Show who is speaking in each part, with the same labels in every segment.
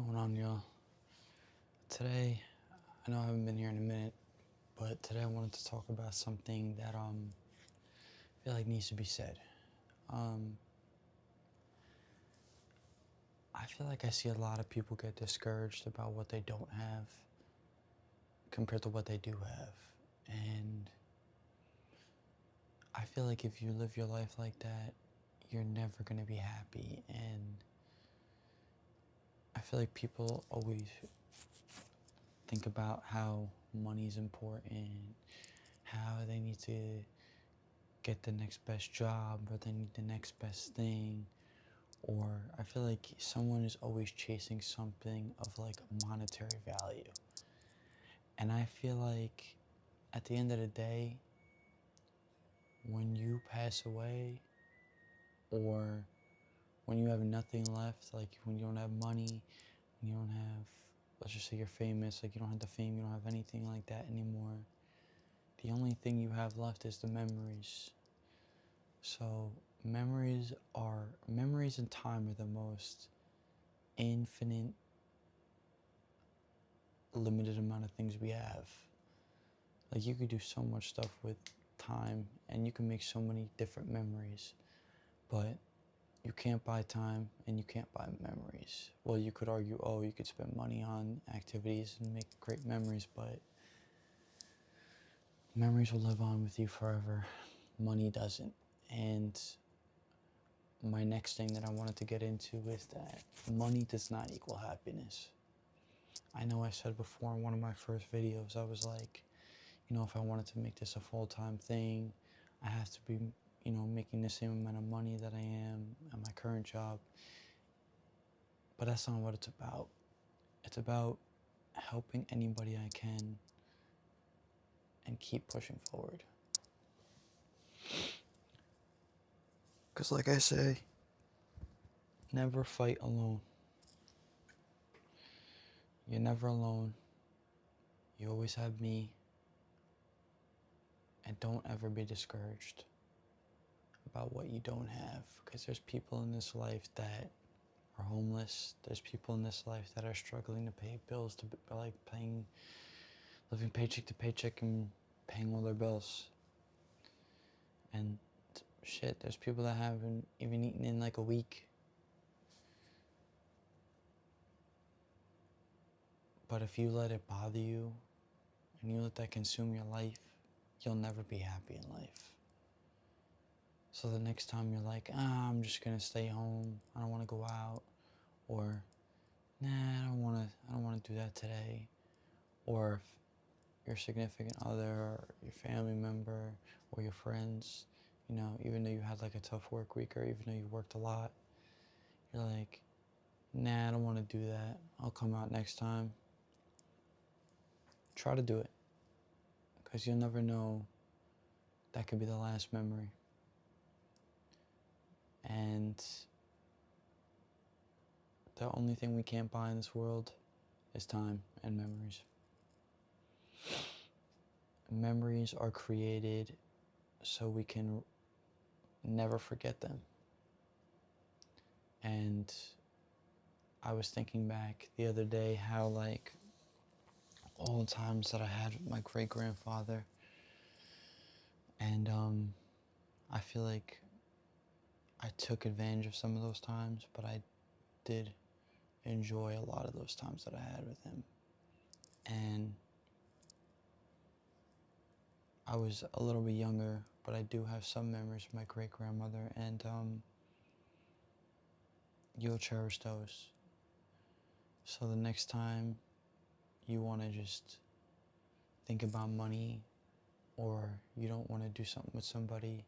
Speaker 1: Going on, y'all? Today, I know I haven't been here in a minute, but today I wanted to talk about something that I feel like needs to be said. Um, I feel like I see a lot of people get discouraged about what they don't have compared to what they do have, and I feel like if you live your life like that, you're never gonna be happy. And I feel like people always think about how money's important, how they need to get the next best job, or they need the next best thing, or I feel like someone is always chasing something of like monetary value. And I feel like at the end of the day, when you pass away, or when you have nothing left, like when you don't have money, when you don't have, let's just say you're famous, like you don't have the fame, you don't have anything like that anymore, the only thing you have left is the memories. So memories and time are the most infinite, limited amount of things we have. Like you could do so much stuff with time and you can make so many different memories, but you can't buy time and you can't buy memories. Well, you could argue, oh, you could spend money on activities and make great memories, but memories will live on with you forever. Money doesn't. And my next thing that I wanted to get into is that money does not equal happiness. I know I said before in one of my first videos, I was like, if I wanted to make this a full-time thing, I have to be, making the same amount of money that I am at my current job. But that's not what it's about. It's about helping anybody I can and keep pushing forward. Because like I say, never fight alone. You're never alone. You always have me. And don't ever be discouraged about what you don't have. Because there's people in this life that are homeless. There's people in this life that are struggling to pay bills, living paycheck to paycheck and paying all their bills. And shit, there's people that haven't even eaten in like a week. But if you let it bother you and you let that consume your life, you'll never be happy in life. So the next time you're like, I'm just gonna stay home, I don't wanna go out, or nah, I don't wanna do that today. Or if your significant other or your family member or your friends, even though you had like a tough work week or even though you worked a lot, you're like, nah, I don't wanna do that. I'll come out next time. Try to do it, because you'll never know, that could be the last memory. And the only thing we can't buy in this world is time and memories. Memories are created so we can never forget them. And I was thinking back the other day how like all the times that I had with my great grandfather, and I feel like I took advantage of some of those times, but I did enjoy a lot of those times that I had with him. And I was a little bit younger, but I do have some memories of my great grandmother, and you'll cherish those. So the next time you want to just think about money, or you don't want to do something with somebody,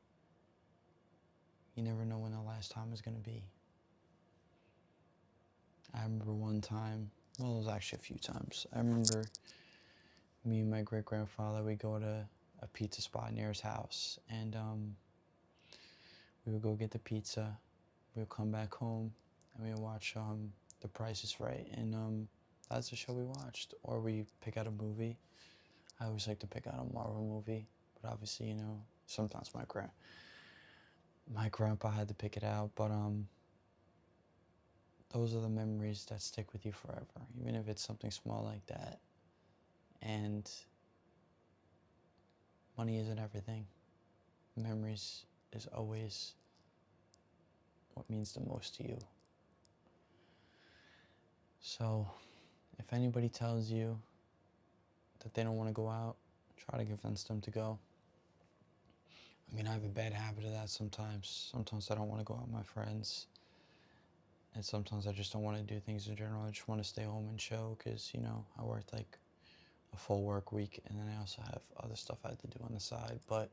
Speaker 1: you never know when the last time is going to be. I remember one time, well, it was actually a few times. I remember me and my great grandfather, we go to a pizza spot near his house, and we would go get the pizza, we would come back home, and we would watch The Price is Right, and that's the show we watched. Or we pick out a movie. I always like to pick out a Marvel movie, but obviously, sometimes my grandpa had to pick it out, but those are the memories that stick with you forever, even if it's something small like that. And money isn't everything. Memories is always what means the most to you. So, if anybody tells you that they don't want to go out, try to convince them to go. I mean, I have a bad habit of that sometimes. Sometimes I don't want to go out with my friends. And sometimes I just don't want to do things in general. I just want to stay home and chill because, I worked like a full work week and then I also have other stuff I had to do on the side. But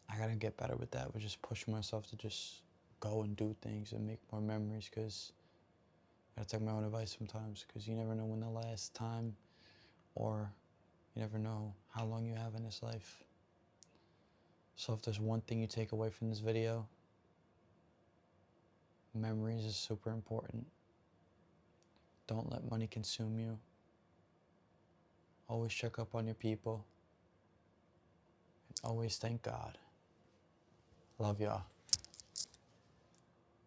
Speaker 1: I gotta get better with that, with just pushing myself to just go and do things and make more memories because I gotta take my own advice sometimes because you never know when the last time or you never know how long you have in this life. So if there's one thing you take away from this video, memories is super important. Don't let money consume you. Always check up on your people. And always thank God. Love y'all.